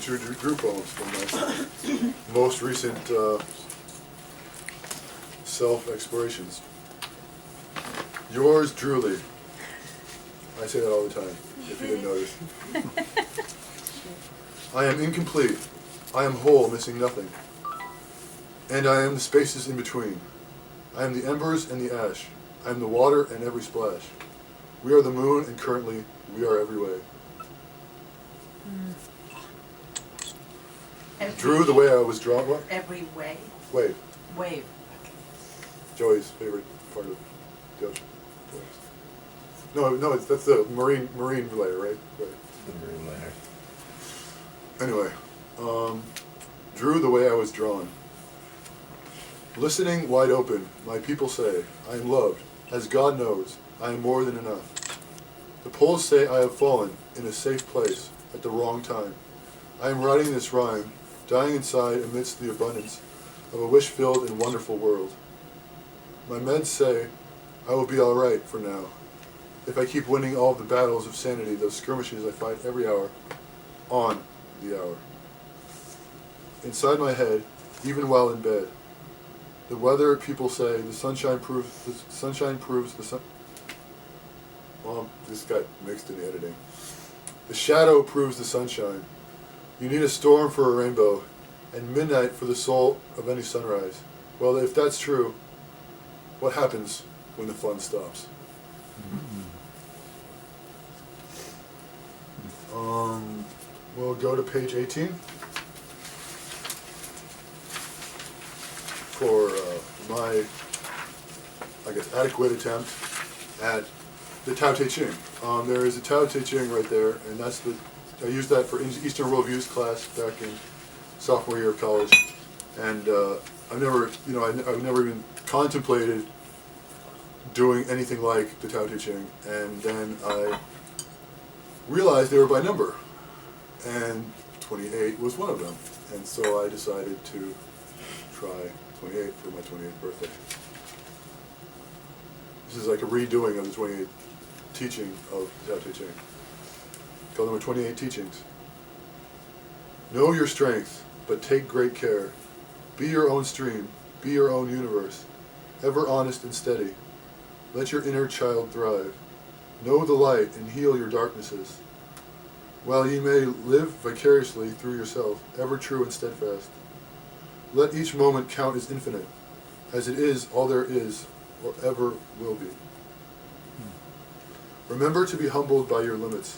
two Drew poems from my most recent self-explorations. Yours truly. I say that all the time, if you didn't notice. I am incomplete. I am whole, missing nothing. And I am the spaces in between. I am the embers and the ash. I am the water and every splash. We are the moon, and currently we are every way. Drew the way I was drawn. What? Every way. Wave. Wave. Joey's favorite part of the ocean. No, that's the marine layer, right? Right. The marine layer. Anyway, drew the way I was drawn. Listening wide open, my people say, I am loved. As God knows, I am more than enough. The poles say I have fallen in a safe place at the wrong time. I am writing this rhyme, dying inside amidst the abundance of a wish-filled and wonderful world. My meds say I will be alright for now. If I keep winning all of the battles of sanity, those skirmishes I fight every hour, on the hour. Inside my head, even while in bed, the weather people say the sunshine proves the sun. Well, this got mixed in the editing. The shadow proves the sunshine. You need a storm for a rainbow, and midnight for the soul of any sunrise. Well, if that's true, what happens when the fun stops? We'll go to page 18 for my, I guess, adequate attempt at the Tao Te Ching. There is a Tao Te Ching right there, and that's I used that for Eastern Worldviews class back in sophomore year of college, and I've never even contemplated doing anything like the Tao Te Ching, and then I realized they were by number, and 28 was one of them, and so I decided to try 28 for my 28th birthday. This is like a redoing of the 28th teaching of the Tao Te Ching. Call them 28 teachings. Know your strength, but take great care. Be your own stream, be your own universe, ever honest and steady. Let your inner child thrive. Know the light and heal your darknesses. While ye may live vicariously through yourself, ever true and steadfast. Let each moment count as infinite, as it is all there is, or ever will be. Remember to be humbled by your limits,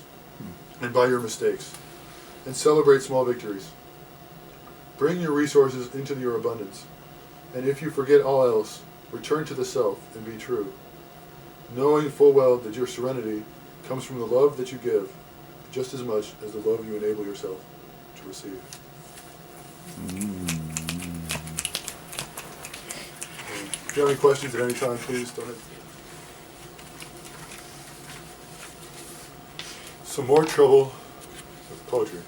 and by your mistakes, and celebrate small victories. Bring your resources into your abundance, and if you forget all else, return to the self and be true, knowing full well that your serenity comes from the love that you give, just as much as the love you enable yourself to receive. If you have any questions at any time, please don't hesitate. Some more trouble with poetry.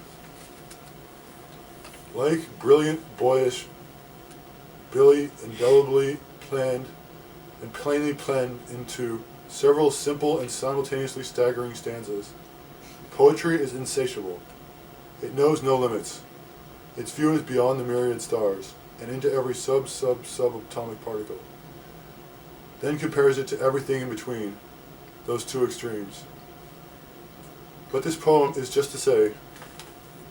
Like brilliant, boyish, Billy indelibly planned and plainly planned into several simple and simultaneously staggering stanzas. Poetry is insatiable. It knows no limits. Its view is beyond the myriad stars and into every subatomic particle. Then compares it to everything in between those two extremes. But this poem is just to say,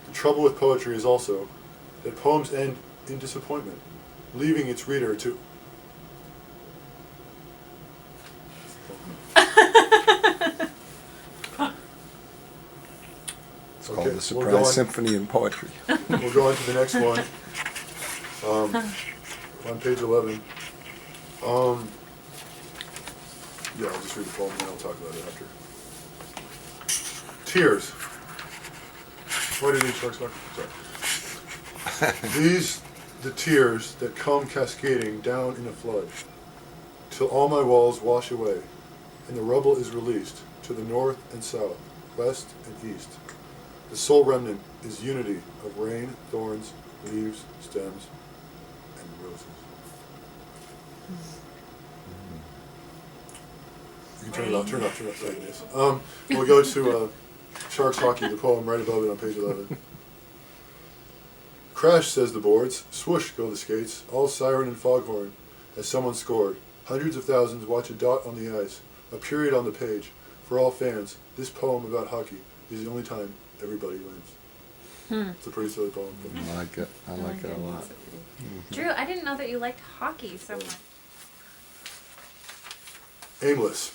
the trouble with poetry is also that poems end in disappointment, leaving its reader to... It's called the Surprise Symphony in Poetry. We'll go on to the next one. On page 11. Yeah, I'll just read the poem and then I'll talk about it after. Tears. Why did he start? Sorry. These the tears that come cascading down in a flood, till all my walls wash away, and the rubble is released to the north and south, west and east. The sole remnant is unity of rain, thorns, leaves, stems, and roses. You can turn it off. Sorry, Denise. We'll go to Sharks Hockey, the poem right above it on page 11. Crash, says the boards. Swoosh go the skates, all siren and foghorn, as someone scored. Hundreds of thousands watch a dot on the ice, a period on the page. For all fans, this poem about hockey is the only time everybody wins. It's a pretty silly poem. I like it. I like it a lot. Drew, I didn't know that you liked hockey so much. Aimless.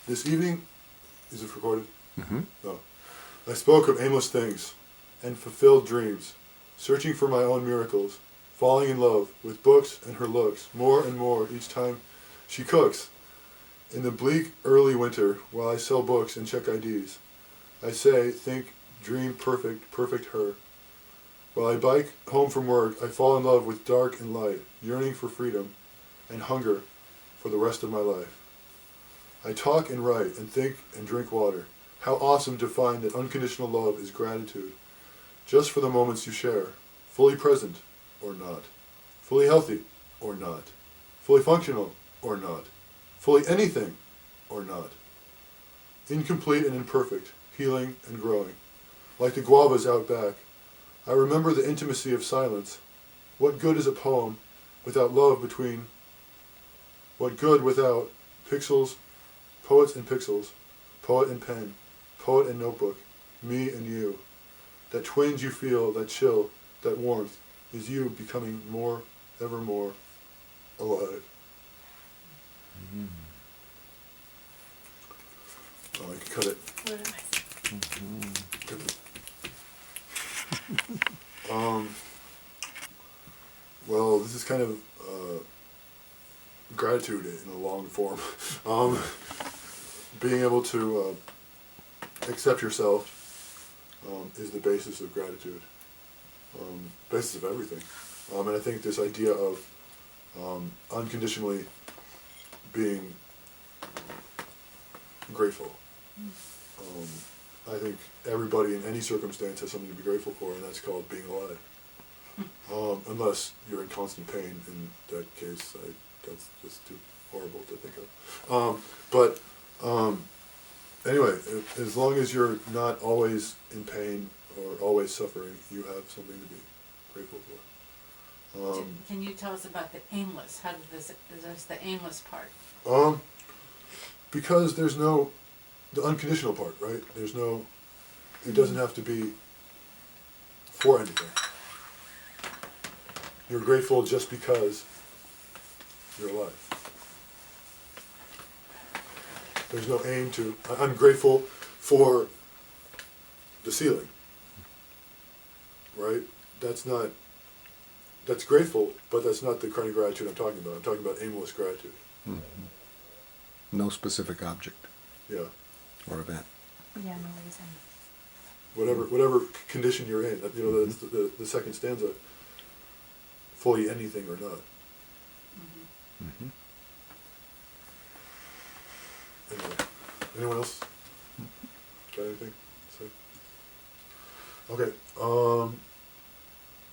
This evening, is it recorded? Mm-hmm. No. I spoke of aimless things and fulfilled dreams, searching for my own miracles, falling in love with books and her looks more and more each time she cooks. In the bleak early winter, while I sell books and check IDs, I say, think, dream perfect, perfect her. While I bike home from work, I fall in love with dark and light, yearning for freedom and hunger for the rest of my life. I talk and write and think and drink water. How awesome to find that unconditional love is gratitude, just for the moments you share, fully present or not, fully healthy or not, fully functional or not, fully anything or not, incomplete and imperfect, healing and growing, like the guavas out back. I remember the intimacy of silence. What good is a poem without love between? What good without pixels, poets and pixels, poet and pen, poet and notebook, me and you? That twinge you feel, that chill, that warmth, is you becoming more, ever more alive. Mm-hmm. Oh, I can cut it. What am I saying? Cut it. Well, this is kind of gratitude in a long form. Being able to accept yourself is the basis of gratitude, basis of everything. And I think this idea of unconditionally being grateful. I think everybody in any circumstance has something to be grateful for, and that's called being alive. Unless you're in constant pain, in that case, that's just too horrible to think of. Anyway, as long as you're not always in pain or always suffering, you have something to be grateful for. Can you tell us about the aimless? How did this, is this the aimless part? Because there's no, the unconditional part, right? There's no, it doesn't have to be for anything. You're grateful just because you're alive. There's no aim to, I'm grateful for the ceiling, right? That's not, that's grateful, but that's not the kind of gratitude I'm talking about. I'm talking about aimless gratitude. Mm-hmm. No specific object Yeah. or event. Yeah, no reason. Whatever condition you're in, you know, that's the second stanza, fully anything or not. Mm-hmm. Anyway, anyone else got anything to say? Okay,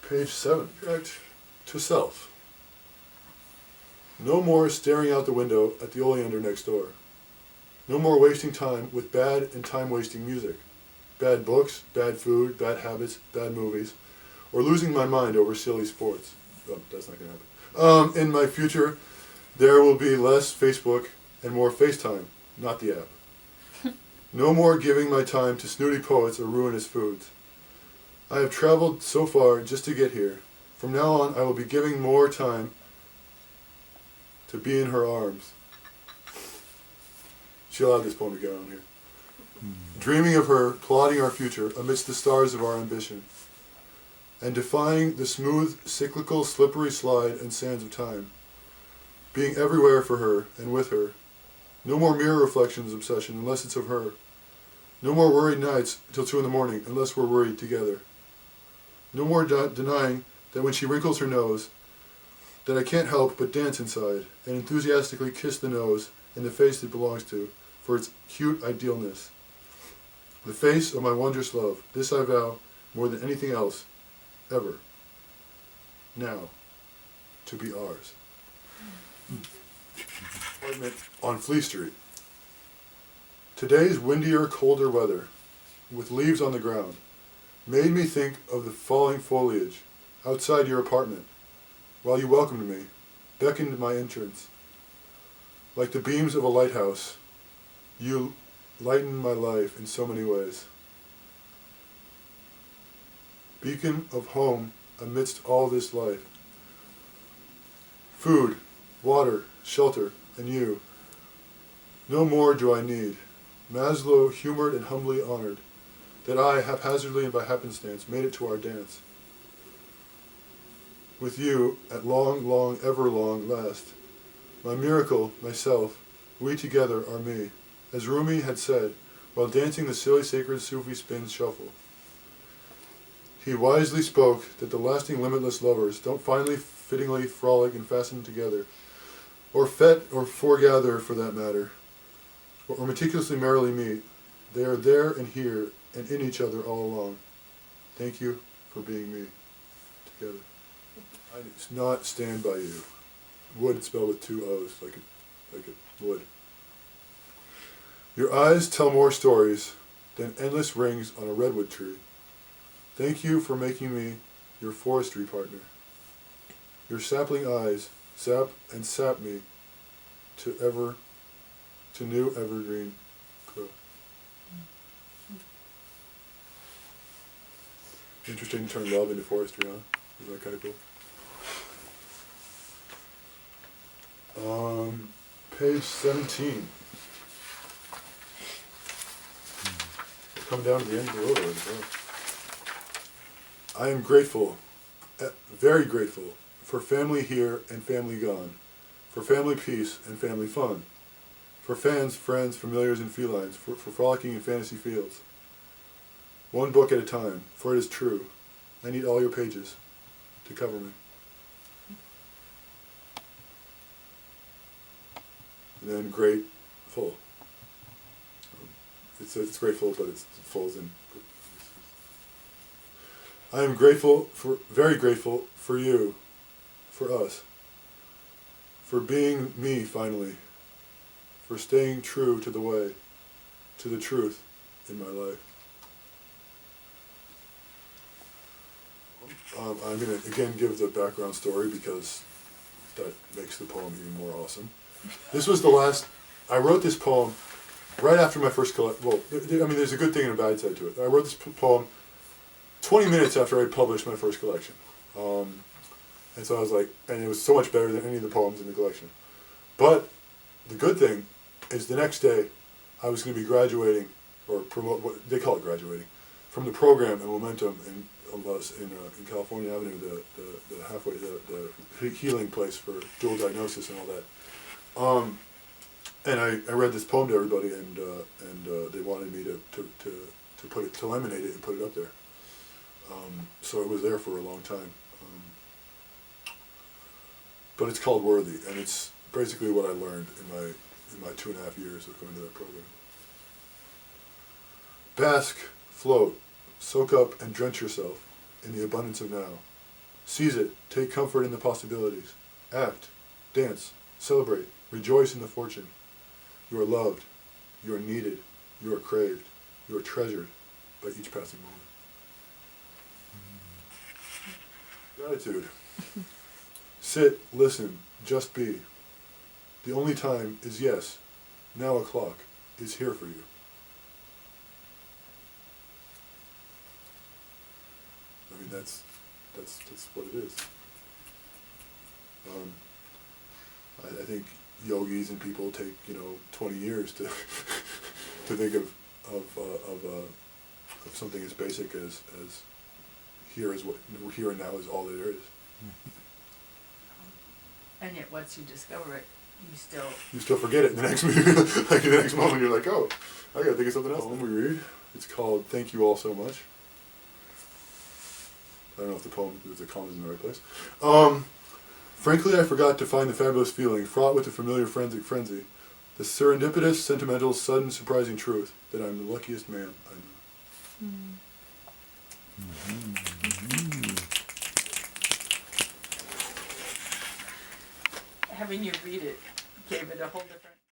page 7, Act to Self. No more staring out the window at the oleander next door. No more wasting time with bad and time-wasting music. Bad books, bad food, bad habits, bad movies, or losing my mind over silly sports. Oh, that's not going to happen. In my future, there will be less Facebook and more FaceTime, not the app. No more giving my time to snooty poets or ruinous foods. I have traveled so far just to get here. From now on, I will be giving more time to be in her arms. She allowed this poem to get on here. Dreaming of her, plotting our future amidst the stars of our ambition, and defying the smooth, cyclical, slippery slide and sands of time. Being everywhere for her and with her. No more mirror reflections obsession unless it's of her. No more worried nights till 2 a.m. unless we're worried together. No more denying that when she wrinkles her nose, that I can't help but dance inside and enthusiastically kiss the nose and the face it belongs to for its cute idealness. The face of my wondrous love, this I vow more than anything else, ever, now, to be ours. Apartment on Flea Street. Today's windier, colder weather, with leaves on the ground, made me think of the falling foliage outside your apartment, while you welcomed me, beckoned my entrance. Like the beams of a lighthouse, you lightened my life in so many ways. Beacon of home amidst all this life. Food, water, shelter, and you. No more do I need. Maslow humored and humbly honored that I, haphazardly and by happenstance, made it to our dance. With you, at long, long, ever long last. My miracle, myself, we together are me, as Rumi had said, while dancing the silly sacred Sufi spins shuffle. He wisely spoke that the lasting limitless lovers don't finally fittingly frolic and fasten together, or fet or foregather for that matter, or meticulously merrily meet. They are there and here and in each other all along. Thank you for being me together. I do not stand by you. Wood spelled with 2 O's, like it would. Your eyes tell more stories than endless rings on a redwood tree. Thank you for making me your forestry partner. Your sapling eyes sap and sap me to new evergreen grow. Interesting to turn love into forestry, huh? Is that kind of cool? Page 17. Come down to the end of the road already. I am grateful, very grateful, for family here and family gone, for family peace and family fun, for fans, friends, familiars, and felines, for frolicking in fantasy fields. One book at a time, for it is true, I need all your pages to cover me. And then grateful. It's grateful, but it's full as in. I am grateful very grateful for you, for us, for being me finally, for staying true to the way, to the truth in my life. I'm going to again give the background story because that makes the poem even more awesome. This was the last, I wrote this poem right after my first collection. Well, I mean, there's a good thing and a bad side to it. I wrote this poem 20 minutes after I published my first collection. And so I was like, and it was so much better than any of the poems in the collection. But the good thing is the next day I was going to be graduating, or promote, what they call it graduating, from the program at Momentum in California Avenue, the halfway, the healing place for dual diagnosis and all that. And I read this poem to everybody, and they wanted me to put it, to laminate it and put it up there. So it was there for a long time. But it's called Worthy, and it's basically what I learned in my 2.5 years of going to that program. Bask, float, soak up and drench yourself in the abundance of now. Seize it, take comfort in the possibilities. Act, dance, celebrate, rejoice in the fortune. You are loved, you are needed, you are craved, you are treasured by each passing moment. Gratitude. Sit, listen, just be. The only time is yes. Now o'clock is here for you. I mean, that's what it is. I think yogis and people take 20 years to to think of something as basic as here and now is all there is. And yet, once you discover it, you still forget it in the next like the next moment. You're like, oh, I gotta think of something else. When we read, it's called "Thank You All So Much." I don't know if the comma's in the right place. Frankly, I forgot to find the fabulous feeling, fraught with the familiar forensic frenzy, the serendipitous, sentimental, sudden, surprising truth that I'm the luckiest man I know. having you read it gave it a whole different